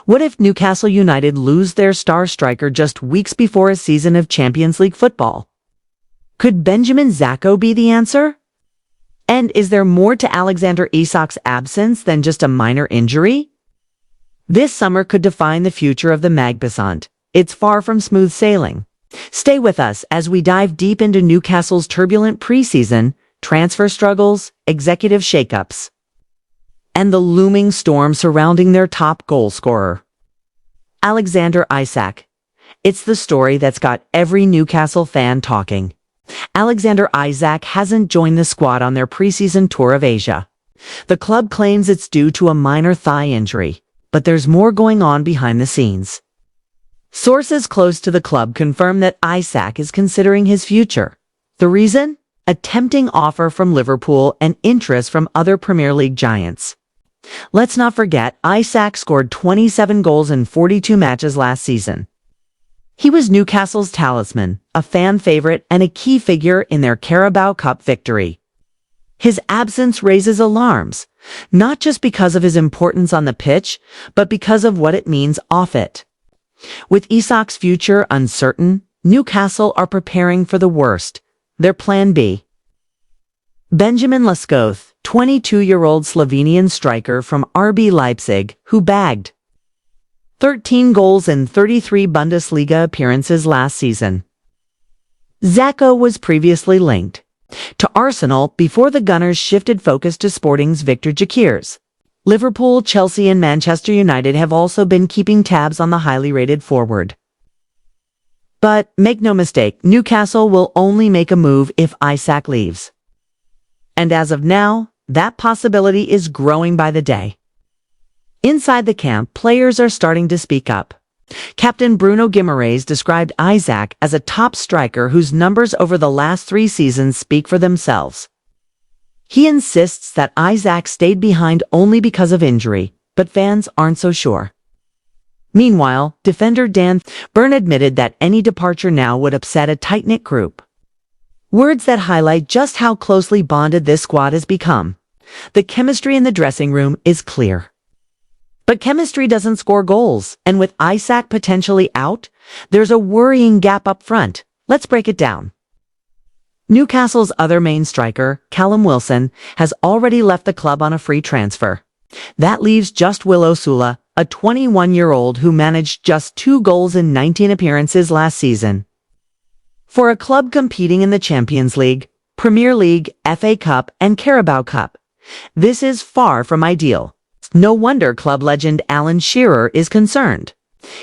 What if Newcastle United lose their star striker just weeks before a season of Champions League football? Could Benjamin Šeško be the answer? And is there more to Alexander Isak's absence than just a minor injury? This summer could define the future of the Magpies. It's far from smooth sailing. Stay with us as we dive deep into Newcastle's turbulent preseason, transfer struggles, executive shakeups, and the looming storm surrounding their top goal scorer, Alexander Isak. It's the story that's got every Newcastle fan talking. Alexander Isak hasn't joined the squad on their preseason tour of Asia. The club claims it's due to a minor thigh injury, but there's more going on behind the scenes. Sources close to the club confirm that Isak is considering his future. The reason? A tempting offer from Liverpool and interest from other Premier League giants. Let's not forget, Isak scored 27 goals in 42 matches last season. He was Newcastle's talisman, a fan favorite and a key figure in their Carabao Cup victory. His absence raises alarms, not just because of his importance on the pitch, but because of what it means off it. With Isak's future uncertain, Newcastle are preparing for the worst, their plan B. Benjamin Šeško, 22-year-old Slovenian striker from RB Leipzig, who bagged 13 goals in 33 Bundesliga appearances last season. Šeško was previously linked to Arsenal before the Gunners shifted focus to Sporting's Victor Gyökeres. Liverpool, Chelsea and Manchester United have also been keeping tabs on the highly rated forward. But make no mistake, Newcastle will only make a move if Isak leaves. And as of now, that possibility is growing by the day. Inside the camp, players are starting to speak up. Captain Bruno Guimaraes described Isak as a top striker whose numbers over the last 3 seasons speak for themselves. He insists that Isak stayed behind only because of injury, but fans aren't so sure. Meanwhile, defender Dan Burn admitted that any departure now would upset a tight-knit group. Words that highlight just how closely bonded this squad has become. The chemistry in the dressing room is clear. But chemistry doesn't score goals, and with Isak potentially out, there's a worrying gap up front. Let's break it down. Newcastle's other main striker, Callum Wilson, has already left the club on a free transfer. That leaves just Will Osula, a 21-year-old who managed just 2 goals in 19 appearances last season. For a club competing in the Champions League, Premier League, FA Cup, and Carabao Cup, this is far from ideal. No wonder club legend Alan Shearer is concerned.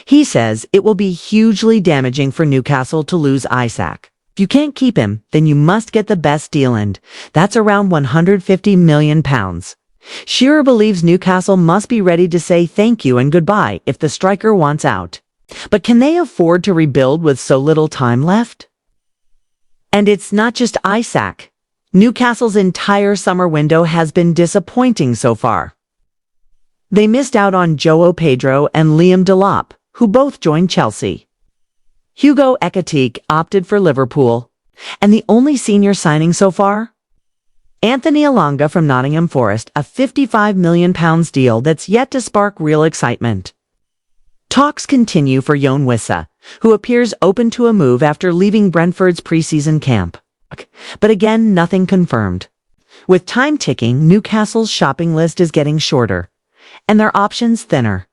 He says it will be hugely damaging for Newcastle to lose Isak. If you can't keep him, then you must get the best deal, and that's around £150 million. Shearer believes Newcastle must be ready to say thank you and goodbye if the striker wants out. But can they afford to rebuild with so little time left? And it's not just Isak. Newcastle's entire summer window has been disappointing so far. They missed out on João Pedro and Liam Delap, who both joined Chelsea. Hugo Ekitike opted for Liverpool, and the only senior signing so far? Anthony Elanga from Nottingham Forest, a £55 million deal that's yet to spark real excitement. Talks continue for Yoane Wissa, who appears open to a move after leaving Brentford's preseason camp. But again, nothing confirmed. With time ticking, Newcastle's shopping list is getting shorter, and their options thinner.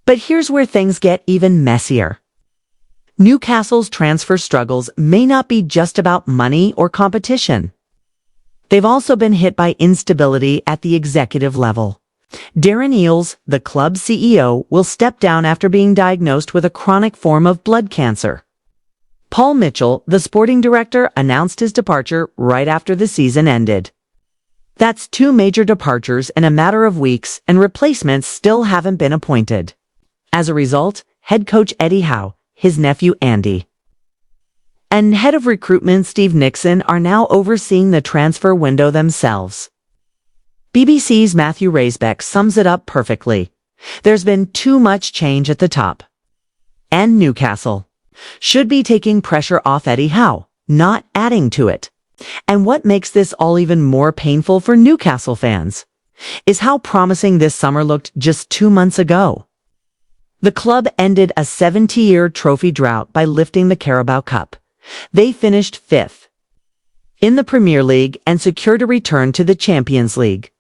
But here's where things get even messier. Newcastle's transfer struggles may not be just about money or competition. They've also been hit by instability at the executive level. Darren Eales, the club's CEO, will step down after being diagnosed with a chronic form of blood cancer. Paul Mitchell, the sporting director, announced his departure right after the season ended. That's 2 major departures in a matter of weeks, and replacements still haven't been appointed. As a result, head coach Eddie Howe, his nephew Andy, and head of recruitment Steve Nixon are now overseeing the transfer window themselves. BBC's Matthew Raisbeck sums it up perfectly. There's been too much change at the top. And Newcastle should be taking pressure off Eddie Howe, not adding to it. And what makes this all even more painful for Newcastle fans is how promising this summer looked just 2 months ago. The club ended a 70-year trophy drought by lifting the Carabao Cup. They finished fifth in the Premier League and secured a return to the Champions League.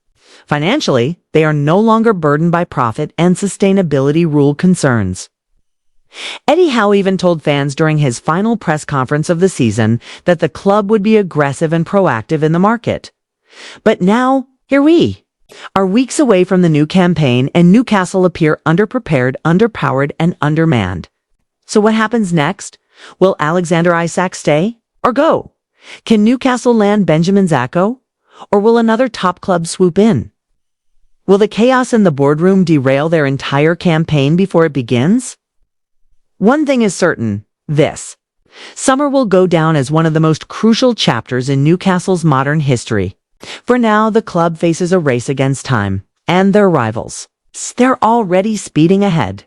Financially, they are no longer burdened by profit and sustainability rule concerns. Eddie Howe even told fans during his final press conference of the season that the club would be aggressive and proactive in the market. But now, here we are weeks away from the new campaign, and Newcastle appear underprepared, underpowered, and undermanned. So what happens next? Will Alexander Isak stay or go? Can Newcastle land Benjamin Šeško? Or will another top club swoop in? Will the chaos in the boardroom derail their entire campaign before it begins? One thing is certain, this summer will go down as one of the most crucial chapters in Newcastle's modern history. For now, the club faces a race against time and their rivals. They're already speeding ahead.